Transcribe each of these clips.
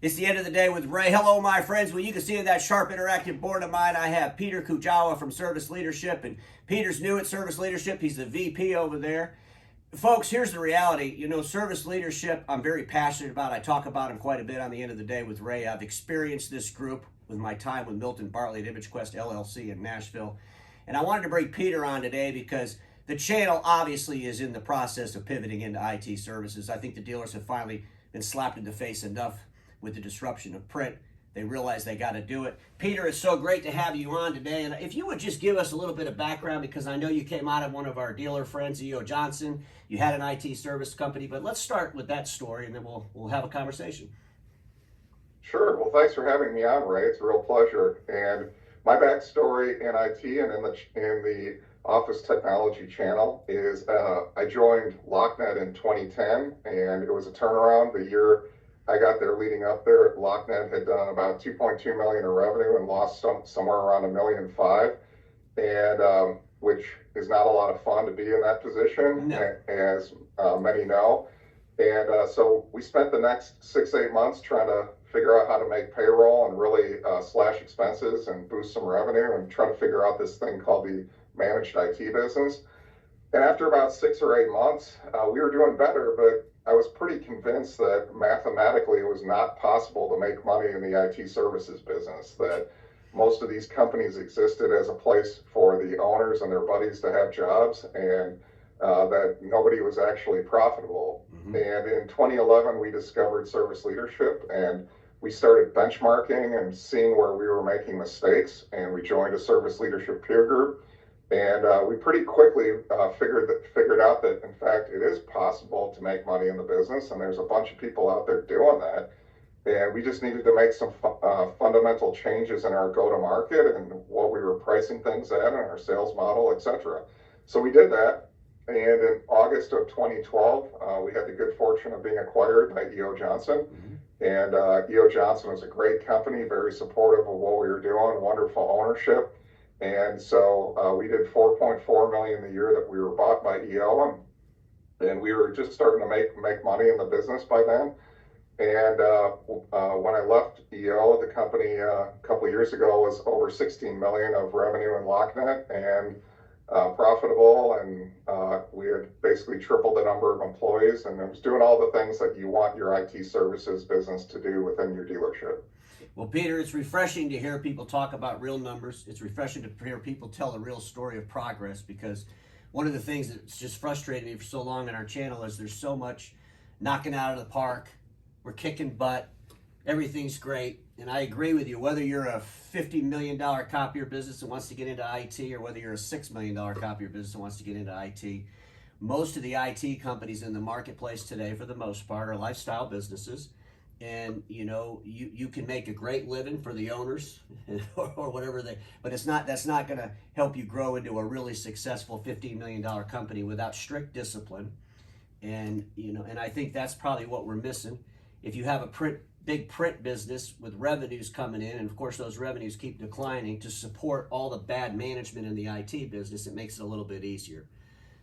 It's the end of the day with Ray. Hello, my friends. Well, you can see in that sharp interactive board of mine, I have Peter Kujawa from Service Leadership, and Peter's new at Service Leadership. He's the VP over there. Folks, here's the reality. You know, Service Leadership, I'm very passionate about. I talk about him quite a bit on the end of the day with Ray. I've experienced this group with my time with Milton Bartley at ImageQuest LLC in Nashville. And I wanted to bring Peter on today because the channel obviously is in the process of pivoting into IT services. I think the dealers have finally been slapped in the face enough with the disruption of print. They realize they got to do it. Peter, it's so great to have you on today. And if you would just give us a little bit of background, because I know you came out of one of our dealer friends, E.O. Johnson. You had an IT service company, but let's start with that story and then we'll have a conversation. Sure. Well, thanks for having me on, Ray. It's a real pleasure. And my backstory in IT and in the Office Technology channel is I joined LockNet in 2010, and it was a turnaround. The year I got there leading up there, LockNet had done about 2.2 million in revenue and lost somewhere around $1.5 million, and which is not a lot of fun to be in that position, No. as many know. And so we spent the next 6-8 months trying to figure out how to make payroll and really slash expenses and boost some revenue and try to figure out this thing called the managed IT business. And after about 6 or 8 months, we were doing better, but I was pretty convinced that mathematically it was not possible to make money in the IT services business, that most of these companies existed as a place for the owners and their buddies to have jobs, and that nobody was actually profitable. Mm-hmm. And in 2011, we discovered Service Leadership, and we started benchmarking and seeing where we were making mistakes, and we joined a Service Leadership peer group. And we pretty quickly figured out that, in fact, it is possible to make money in the business, and there's a bunch of people out there doing that. And we just needed to make some fundamental changes in our go-to-market and what we were pricing things at and our sales model, etc. So we did that. And in August of 2012, we had the good fortune of being acquired by E.O. Johnson. Mm-hmm. And E.O. Johnson was a great company, very supportive of what we were doing, wonderful ownership. And so we did $4.4 million the year that we were bought by E.O. And we were just starting to make money in the business by then. And when I left E.O., the company a couple of years ago was over 16 million of revenue in LockNet and profitable. And we had basically tripled the number of employees, and it was doing all the things that you want your IT services business to do within your dealership. Well, Peter, it's refreshing to hear people talk about real numbers. It's refreshing to hear people tell a real story of progress, because one of the things that's just frustrated me for so long on our channel is there's so much knocking out of the park. We're kicking butt. Everything's great. And I agree with you, whether you're a $50 million copier business that wants to get into IT or whether you're a $6 million copier business that wants to get into IT, most of the IT companies in the marketplace today, for the most part, are lifestyle businesses. And you know, you can make a great living for the owners or whatever but that's not going to help you grow into a really successful $15 million company without strict discipline. And you know, and I think that's probably what we're missing. If you have a big print business with revenues coming in, and of course those revenues keep declining, to support all the bad management in the IT business, it makes it a little bit easier.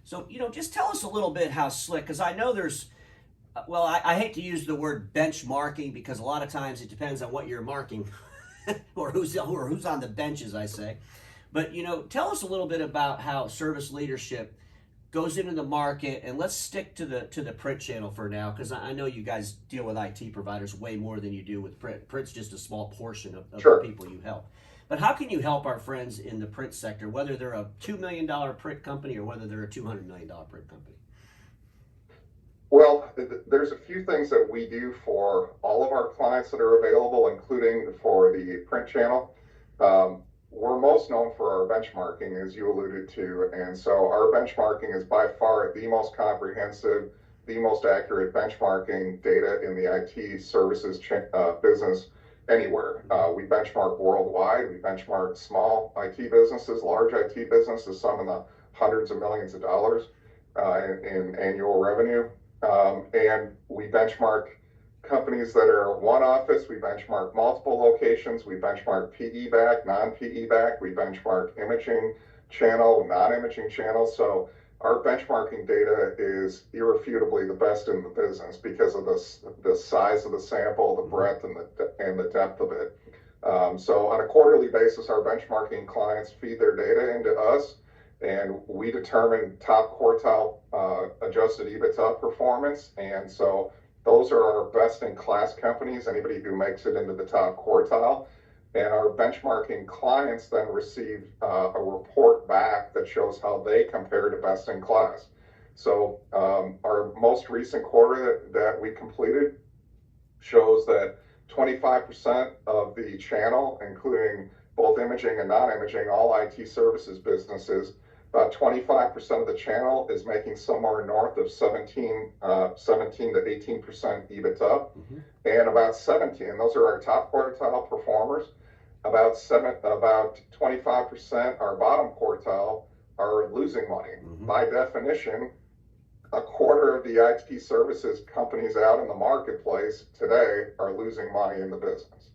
So, you know, just tell us a little bit how Slick, because I know there's, well, I hate to use the word benchmarking, because a lot of times it depends on what you're marking or who's on the bench, as I say. But, you know, tell us a little bit about how Service Leadership goes into the market, and let's stick to the print channel for now, because I know you guys deal with IT providers way more than you do with print. Print's just a small portion of Sure. the people you help. But how can you help our friends in the print sector, whether they're a $2 million print company or whether they're a $200 million print company? Well, there's a few things that we do for all of our clients that are available, including for the print channel. We're most known for our benchmarking, as you alluded to, and so our benchmarking is by far the most comprehensive, the most accurate benchmarking data in the IT services business anywhere. We benchmark worldwide. We benchmark small IT businesses, large IT businesses, some in the hundreds of millions of dollars in annual revenue. And we benchmark companies that are one office. We benchmark multiple locations. We benchmark PE back, non-PE back. We benchmark imaging channel, non-imaging channels. So our benchmarking data is irrefutably the best in the business because of the size of the sample, the breadth, and and the depth of it. So on a quarterly basis, our benchmarking clients feed their data into us, and we determine top quartile adjusted EBITDA performance. And so those are our best in class companies, anybody who makes it into the top quartile. And our benchmarking clients then receive a report back that shows how they compare to best in class. So our most recent quarter that we completed shows that 25% of the channel, including both imaging and non-imaging, all IT services businesses, about 25% of the channel is making somewhere north of 17 to 18% EBITDA, mm-hmm. And about 17, and those are our top quartile performers. About 25%, our bottom quartile, are losing money. Mm-hmm. By definition, a quarter of the IT services companies out in the marketplace today are losing money in the business.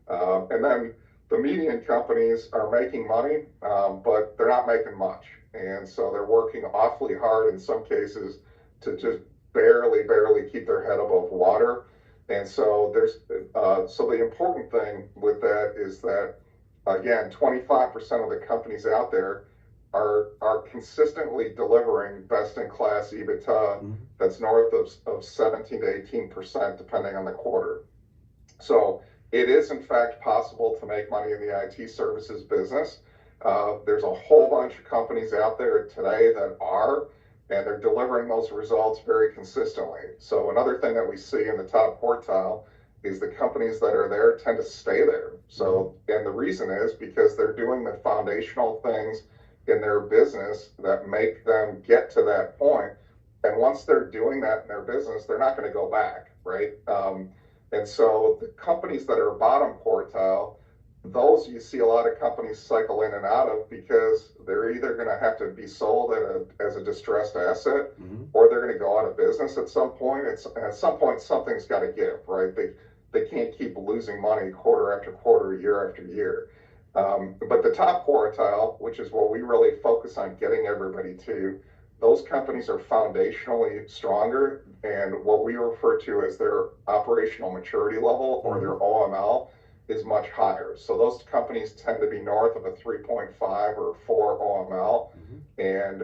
And then the median companies are making money, but they're not making much. And so they're working awfully hard in some cases to just barely keep their head above water. And so so the important thing with that is that, again, 25% of the companies out there are consistently delivering best-in-class EBITDA, mm-hmm. that's north of 17 to 18%, depending on the quarter. So it is, in fact, possible to make money in the IT services business. There's a whole bunch of companies out there today that are, and they're delivering those results very consistently. So another thing that we see in the top quartile is the companies that are there tend to stay there. So, and the reason is because they're doing the foundational things in their business that make them get to that point. And once they're doing that in their business, they're not going to go back, right? And so the companies that are bottom quartile, those you see a lot of companies cycle in and out of because they're either going to have to be sold as a distressed asset, mm-hmm. or they're going to go out of business at some point. At some point, something's got to give, right? They can't keep losing money quarter after quarter, year after year. But the top quartile, which is what we really focus on getting everybody to, those companies are foundationally stronger, and what we refer to as their operational maturity level, or their OML, is much higher. So those companies tend to be north of a 3.5 or 4 OML, mm-hmm. And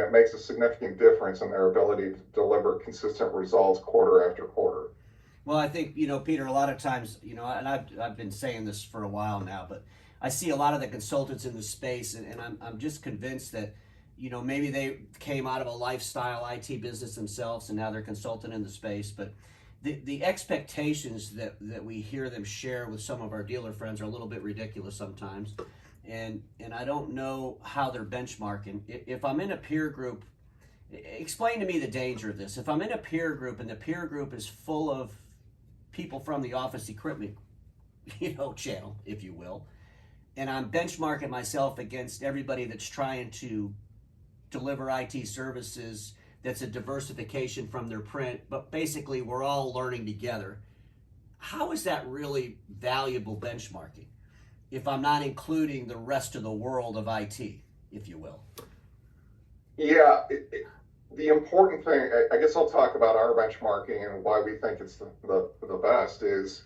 it makes a significant difference in their ability to deliver consistent results quarter after quarter. Well, I think, Peter, a lot of times, and I've been saying this for a while now, but I see a lot of the consultants in the space, and I'm just convinced that, maybe they came out of a lifestyle IT business themselves, and now they're consulting in the space, but the expectations that we hear them share with some of our dealer friends are a little bit ridiculous sometimes, and I don't know how they're benchmarking. If I'm in a peer group, explain to me the danger of this. If I'm in a peer group and the peer group is full of people from the office equipment, channel, if you will, and I'm benchmarking myself against everybody that's trying to deliver IT services that's a diversification from their print, but basically we're all learning together. How is that really valuable benchmarking if I'm not including the rest of the world of IT, if you will? Yeah, the important thing, I guess I'll talk about our benchmarking and why we think it's the best is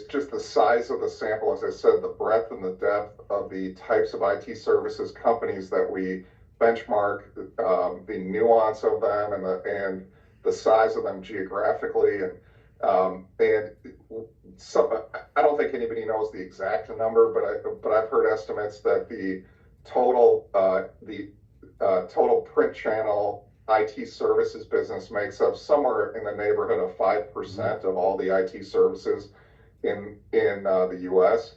just the size of the sample. As I said, the breadth and the depth of the types of IT services companies that we benchmark, the nuance of them and the size of them geographically, and so I don't think anybody knows the exact number, but I've heard estimates that the total print channel IT services business makes up somewhere in the neighborhood of 5% of all the IT services in the U.S.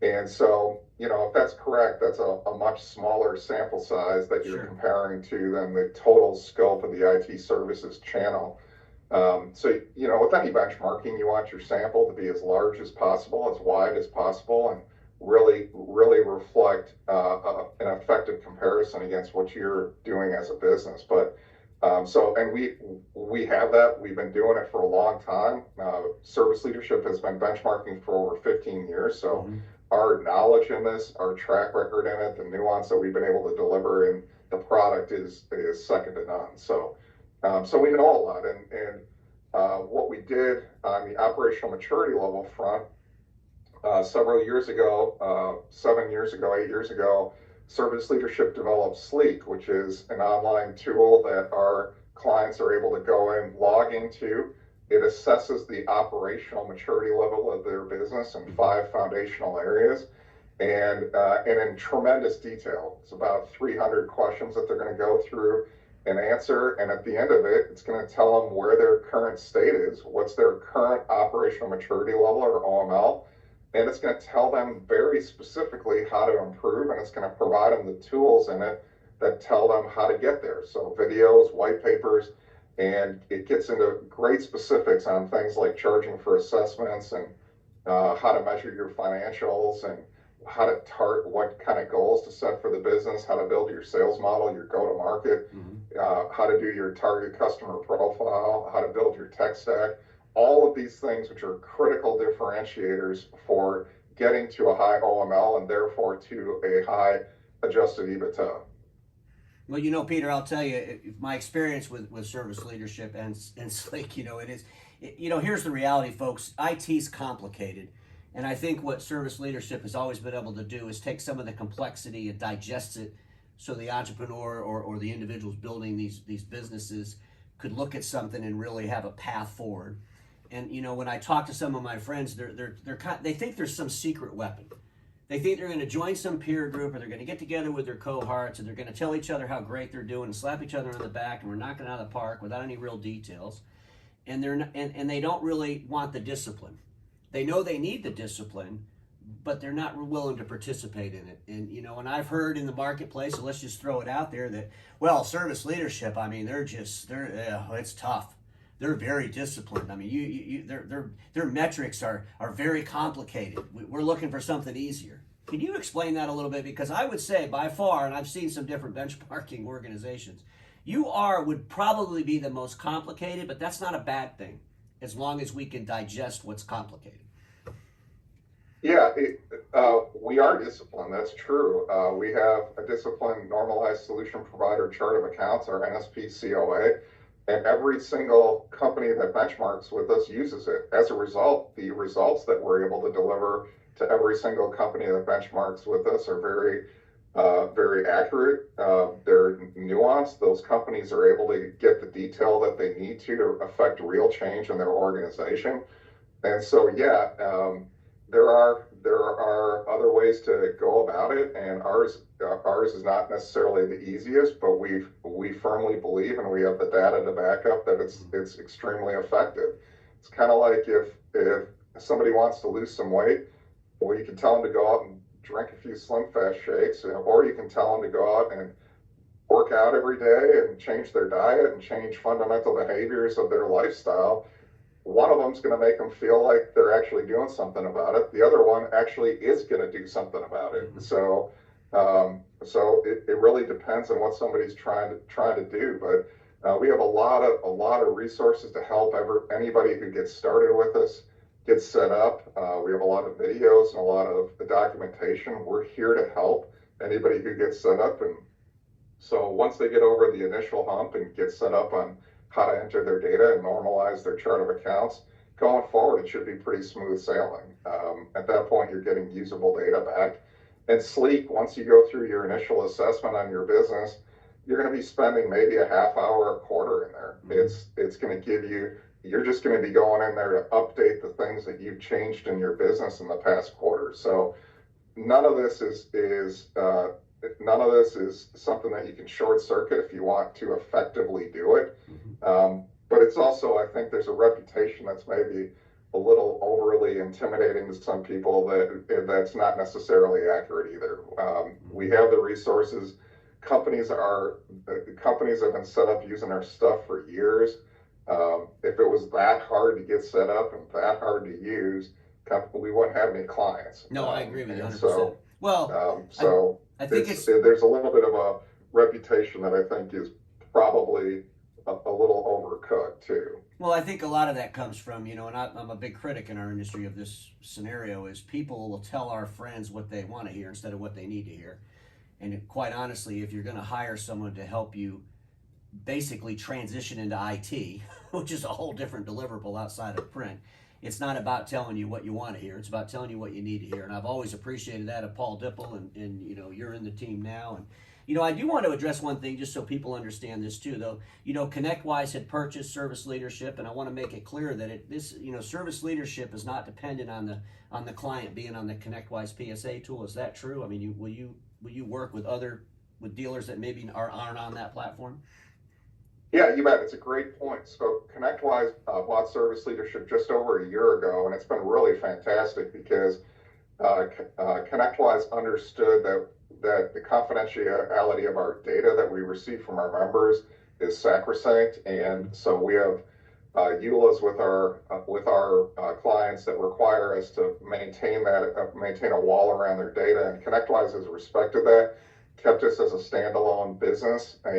And so, if that's correct, that's a much smaller sample size that you're comparing to than the total scope of the IT services channel. So, with any benchmarking, you want your sample to be as large as possible, as wide as possible, and really reflect an effective comparison against what you're doing as a business. But and we have that. We've been doing it for a long time. Service Leadership has been benchmarking for over 15 years. So our knowledge in this, our track record in it, the nuance that we've been able to deliver in the product is second to none. So we know a lot, and What we did on the operational maturity level front several years ago, 7 years ago, 8 years ago, Service Leadership developed Sleek, which is an online tool that our clients are able to go in, log into. It assesses the operational maturity level of their business in 5 foundational areas and in tremendous detail. It's about 300 questions that they're going to go through and answer. And at the end of it, it's going to tell them where their current state is, what's their current operational maturity level or OML. And it's going to tell them very specifically how to improve, and it's going to provide them the tools in it that tell them how to get there. So videos, white papers, and it gets into great specifics on things like charging for assessments and how to measure your financials and how to what kind of goals to set for the business, how to build your sales model, your go-to-market, how to do your target customer profile, how to build your tech stack. All of these things, which are critical differentiators for getting to a high OML and therefore to a high adjusted EBITDA. Well, Peter, I'll tell you, my experience with Service Leadership and Sleek, here's the reality, folks. IT's complicated. And I think what Service Leadership has always been able to do is take some of the complexity and digest it so the entrepreneur or the individuals building these businesses could look at something and really have a path forward. And when I talk to some of my friends, they think there's some secret weapon. They think they're going to join some peer group, or they're going to get together with their cohorts, and they're going to tell each other how great they're doing, and slap each other on the back, and we're knocking it out of the park without any real details. And they don't really want the discipline. They know they need the discipline, but they're not willing to participate in it. And I've heard in the marketplace, so let's just throw it out there that, well, Service Leadership, I mean, it's tough. They're very disciplined. I mean, their metrics are very complicated. We're looking for something easier. Can you explain that a little bit? Because I would say by far, and I've seen some different benchmarking organizations, would probably be the most complicated, but that's not a bad thing as long as we can digest what's complicated. Yeah, we are disciplined. That's true. We have a disciplined normalized solution provider chart of accounts, our NSP COA. And every single company that benchmarks with us uses it. As a result, the results that we're able to deliver to every single company that benchmarks with us are very accurate. They're nuanced. Those companies are able to get the detail that they need to affect real change in their organization. And so, there are other ways to go about it, and ours is not necessarily the easiest, but we firmly believe, and we have the data to back up that it's extremely effective. It's kind of like if somebody wants to lose some weight, well, you can tell them to go out and drink a few Slim Fast shakes, or you can tell them to go out and work out every day and change their diet and change fundamental behaviors of their lifestyle. One of them is going to make them feel like they're actually doing something about it. The other one actually is going to do something about it. So it really depends on what somebody's trying to do. But we have a lot of resources to help anybody who gets started with us get set up. We have a lot of videos and a lot of the documentation. We're here to help anybody who gets set up. And so once they get over the initial hump and get set up on how to enter their data and normalize their chart of accounts, going forward, it should be pretty smooth sailing. At that point, you're getting usable data back. And Sleek, once you go through your initial assessment on your business, you're going to be spending maybe a half hour, a quarter in there. It's going to give you, you're just going to be going in there to update the things that you've changed in your business in the past quarter. So none of this is something that you can short circuit if you want to effectively do it. But it's also, I think there's a reputation that's maybe a little overly intimidating to some people that's not necessarily accurate either. We have the resources. Companies have been set up using our stuff for years. If it was that hard to get set up and that hard to use, we wouldn't have any clients. No, I agree with you 100%. I think there's a little bit of a reputation that I think is probably a little overcooked too. Well, I think a lot of that comes from, and I'm a big critic in our industry of this scenario, is people will tell our friends what they want to hear instead of what they need to hear. And quite honestly, if you're going to hire someone to help you basically transition into IT, which is a whole different deliverable outside of print. It's not about telling you what you want to hear. It's about telling you what you need to hear. And I've always appreciated that of Paul Dipple, and you know, you're in the team now. And you know, I do want to address one thing just so people understand this too, though. You know, ConnectWise had purchased Service Leadership, and I want to make it clear that this, you know, Service Leadership is not dependent on the client being on the ConnectWise PSA tool. Is that true? I mean, will you work with dealers that maybe aren't on that platform? Yeah, you bet. It's a great point. So ConnectWise bought Service Leadership just over a year ago, and it's been really fantastic because ConnectWise understood that the confidentiality of our data that we receive from our members is sacrosanct, and so we have EULAs with our clients that require us to maintain a wall around their data, and ConnectWise has respected that, kept us as a standalone business, but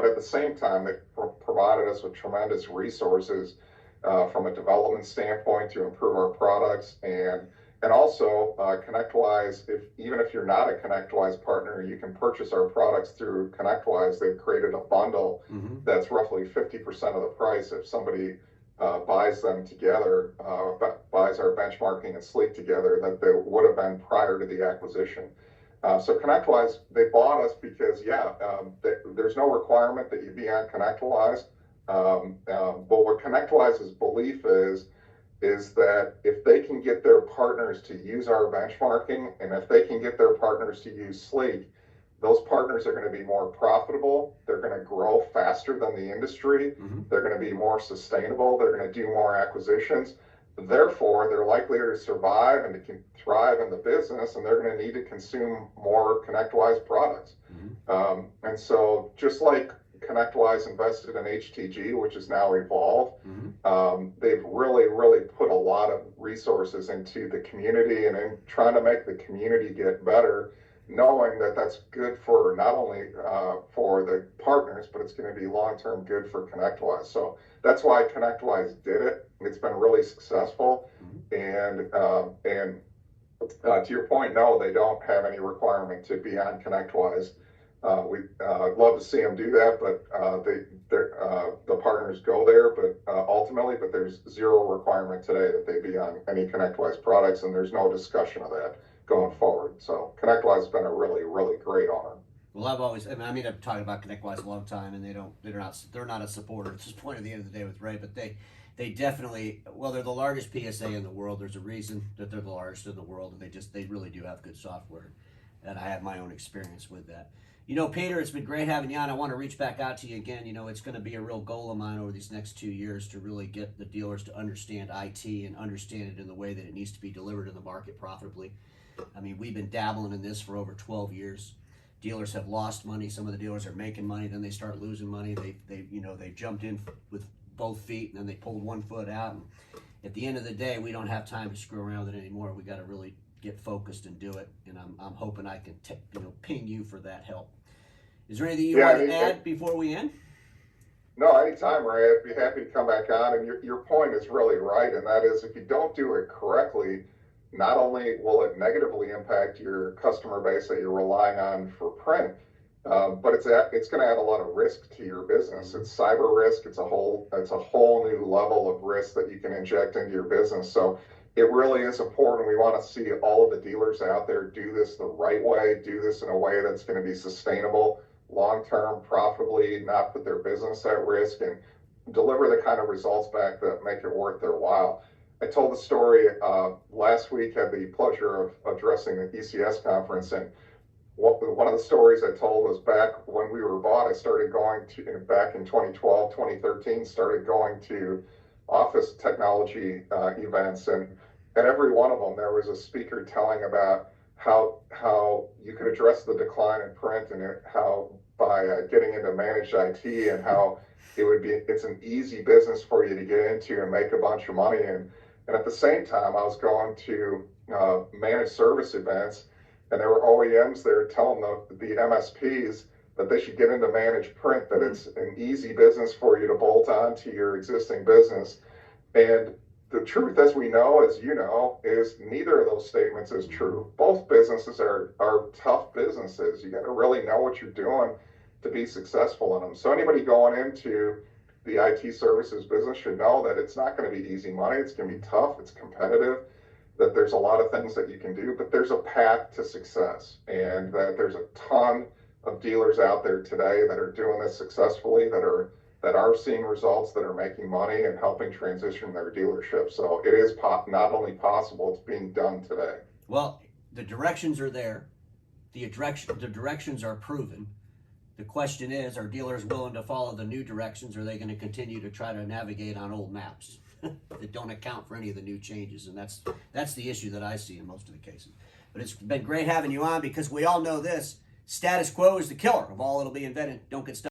at the same time, they provided us with tremendous resources from a development standpoint to improve our products, and also ConnectWise. Even if you're not a ConnectWise partner, you can purchase our products through ConnectWise. They've created a bundle that's roughly 50% of the price if somebody buys them together, buys our benchmarking and Sleek together, that they would have been prior to the acquisition. So ConnectWise, they bought us because, there's no requirement that you be on ConnectWise. But what ConnectWise's belief is that if they can get their partners to use our benchmarking, and if they can get their partners to use Sleek, those partners are going to be more profitable. They're going to grow faster than the industry. They're going to be more sustainable. They're going to do more acquisitions. Therefore, they're likelier to survive and to thrive in the business, and they're going to need to consume more ConnectWise products. And so, just like ConnectWise invested in HTG, which is now Evolve, they've really put a lot of resources into the community and in trying to make the community get better, knowing that that's good for not only for the partners, but it's going to be long-term good for ConnectWise. So that's why ConnectWise did it. It's been really successful. And to your point, no, they don't have any requirement to be on ConnectWise. We'd love to see them do that, but the partners go there, but ultimately, there's zero requirement today that they be on any ConnectWise products, and there's no discussion of that going forward. So ConnectWise has been a really great owner. Well, I've talked about ConnectWise a long time, and they're not a supporter at this point at the end of the day with Ray, but they definitely, well, they're the largest PSA in the world. There's a reason that they're the largest in the world, and they really do have good software, and I have my own experience with that. You know, Peter, it's been great having you on. I want to reach back out to you again. You know, it's going to be a real goal of mine over these next 2 years to really get the dealers to understand IT and understand it in the way that it needs to be delivered in the market profitably. I mean, we've been dabbling in this for over 12 years. Dealers have lost money. Some of the dealers are making money, then they start losing money. They jumped in with both feet, and then they pulled one foot out. And at the end of the day, we don't have time to screw around with it anymore. We got to really get focused and do it. And I'm hoping I can ping you for that help. Is there anything you want to add before we end? No, anytime, Ray. I'd be happy to come back on. And your point is really right, and that is if you don't do it correctly, not only will it negatively impact your customer base that you're relying on for print, but it's going to add a lot of risk to your business. It's cyber risk. It's a whole new level of risk that you can inject into your business. So it really is important. We want to see all of the dealers out there do this the right way, do this in a way that's going to be sustainable, long-term, profitably, not put their business at risk, and deliver the kind of results back that make it worth their while. I told the story last week, had the pleasure of addressing the ECS conference, and one of the stories I told was back when we were bought, I started going to, back in 2012, 2013, started going to office technology events, and at every one of them there was a speaker telling about how you could address the decline in print, and how by getting into managed IT, and how it's an easy business for you to get into and make a bunch of money. And at the same time, I was going to managed service events, and there were OEMs there telling the MSPs that they should get into managed print, that it's an easy business for you to bolt on to your existing business. And the truth, as we know, as you know, is neither of those statements is true. Both businesses are tough businesses. You got to really know what you're doing. to be successful in them. So anybody going into the IT services business should know that it's not going to be easy money. It's going to be tough. It's competitive, that there's a lot of things that you can do, but there's a path to success, and that there's a ton of dealers out there today that are doing this successfully, that are seeing results, that are making money and helping transition their dealership. So it is not only possible, it's being done today. Well, the directions are there. The directions are proven. The question is, are dealers willing to follow the new directions, or are they going to continue to try to navigate on old maps that don't account for any of the new changes? And that's the issue that I see in most of the cases. But it's been great having you on, because we all know this: status quo is the killer of all that'll be invented. Don't get stuck.